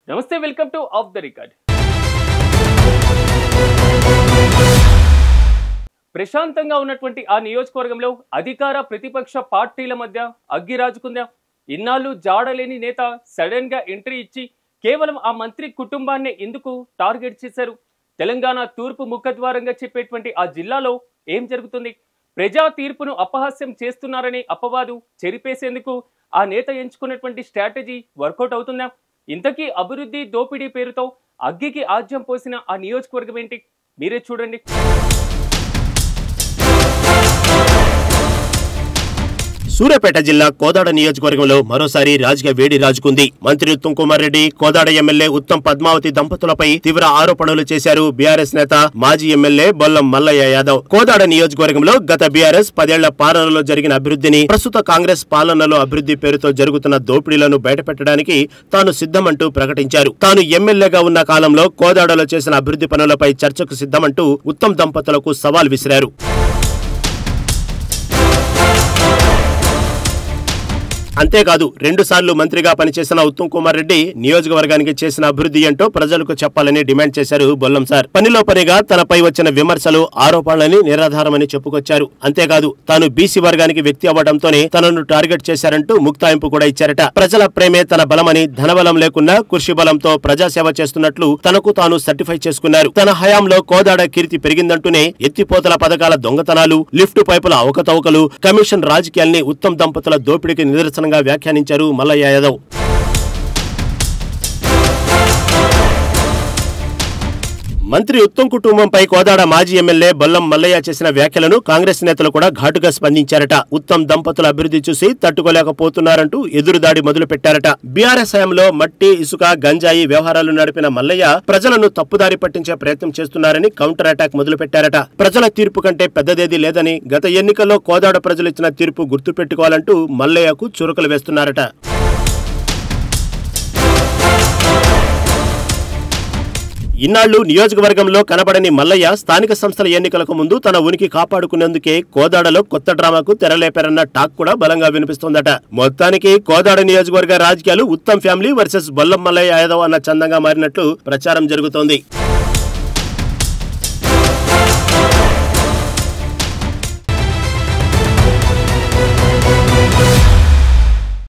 నమస్తే, welcome to of the record. ప్రశాంతంగా ఉన్నటువంటి ఆ నియోజకవర్గంలో అధికార ప్రతిపక్ష పార్టీల మధ్య అగ్గి రాజుకుందా? ఇన్నాళ్ళు జాడలేని నేత సడన్ గా ఎంట్రీ ఇచ్చి కేవలం ఆ మంత్రి కుటుంబాన్ని ఎందుకు టార్గెట్ చేశారు? తెలంగాణ తూర్పు ముఖద్వారంగా చెప్పేటువంటి ఆ జిల్లాలో ఏం జరుగుతుంది? ప్రజా తీర్పును అపహాస్యం చేస్తున్నారనే అపవాదు చెరిపేసేందుకు ఆ నేత ఎంచుకున్నటువంటి స్ట్రాటజీ వర్కౌట్ అవుతుందా? ఇంతకీ అభివృద్ధి దోపిడీ పేరుతో అగ్గికి ఆజ్యం పోసిన ఆ నియోజకవర్గం ఏంటి? మీరే చూడండి. సూర్యాపేట జిల్లా కోదాడ నియోజకవర్గంలో మరోసారి రాజకీయ వేడి రాజుకుంది. మంత్రి ఉత్తమ్ కుమార్ రెడ్డి, కోదాడ ఎమ్మెల్యే ఉత్తమ్ పద్మావతి దంపతులపై తీవ్ర ఆరోపణలు చేశారు బీఆర్ఎస్ నేత మాజీ ఎమ్మెల్యే బొల్లం మల్లయ్య యాదవ్. కోదాడ నియోజకవర్గంలో గత బీఆర్ఎస్ 10 ఏళ్ల పాలనలో జరిగిన అభివృద్ధిని, ప్రస్తుత కాంగ్రెస్ పాలనలో అభివృద్ధి పేరుతో జరుగుతున్న దోపిడీలను బయటపెట్టడానికి తాను సిద్ధమంటూ ప్రకటించారు. తాను ఎమ్మెల్యేగా ఉన్న కాలంలో కోదాడలో చేసిన అభివృద్ధి పనులపై చర్చకు సిద్ధమంటూ ఉత్తమ్ దంపతులకు సవాల్ విసిరారు. అంతేకాదు, 2 సార్లు మంత్రిగా పనిచేసిన ఉత్తమ్ కుమార్ రెడ్డి నియోజకవర్గానికి చేసిన అభివృద్ధి ఏంటో ప్రజలకు చెప్పాలని డిమాండ్ చేశారు బొల్లం సార్. పనిలో పనిగా తనపై వచ్చిన విమర్శలు, ఆరోపణలని నిరాధారమని చెప్పుకొచ్చారు. అంతేకాదు, తాను బీసీ వర్గానికి వ్యక్తి అవ్వడంతోనే తనను టార్గెట్ చేశారంటూ ముక్తాయింపు కూడా ఇచ్చారట. ప్రజల ప్రేమే తన బలమని, ధనబలం లేకున్నా కృషి బలంతో ప్రజాసేవ చేస్తున్నట్లు తనకు తాను సర్టిఫై చేసుకున్నారు. తన హయాంలో కోదాడ కీర్తి పెరిగిందంటూనే ఎత్తిపోతల పథకాల దొంగతనాలు, లిఫ్ట్ పైపుల అవకతవకలు, కమిషన్ రాజకీయాల్ని ఉత్తమ్ దంపతుల దోపిడీకి నిదర్శన వ్యాఖ్యానించారు మల్లయ్య యాదవ్. మంత్రి ఉత్తమ్ కుటుంబంపై కోదాడ మాజీ ఎమ్మెల్యే బొల్లం మల్లయ్య చేసిన వ్యాఖ్యలను కాంగ్రెస్ నేతలు కూడా ఘాటుగా స్పందించారట. ఉత్తమ్ దంపతుల అభివృద్ధి చూసి తట్టుకోలేకపోతున్నారంటూ ఎదురుదాడి మొదలు పెట్టారట. బీఆర్ఎస్ హయాంలో మట్టి, ఇసుక, గంజాయి వ్యవహారాలు నడిపిన మల్లయ్య ప్రజలను తప్పుదారి పట్టించే ప్రయత్నం చేస్తున్నారని కౌంటర్ అటాక్ మొదలు పెట్టారట. ప్రజల తీర్పు కంటే పెద్దదేదీ లేదని, గత ఎన్నికల్లో కోదాడ ప్రజలు ఇచ్చిన తీర్పు గుర్తుపెట్టుకోవాలంటూ మల్లయ్యకు చురకలు వేస్తున్నారట. ఇన్నాళ్లు నియోజకవర్గంలో కనబడని మల్లయ్య స్థానిక సంస్థల ఎన్నికలకు ముందు తన ఉనికి కాపాడుకునేందుకే కోదాడలో కొత్త డ్రామాకు తెరలేపారన్న టాక్ కూడా బలంగా వినిపిస్తోందట. మొత్తానికి కోదాడ నియోజకవర్గ రాజకీయాలు ఉత్తమ్ ఫ్యామిలీ వర్సెస్ బొల్లం మల్లయ్య యాదవ్ అన్న చందంగా మారినట్లు ప్రచారం జరుగుతోంది.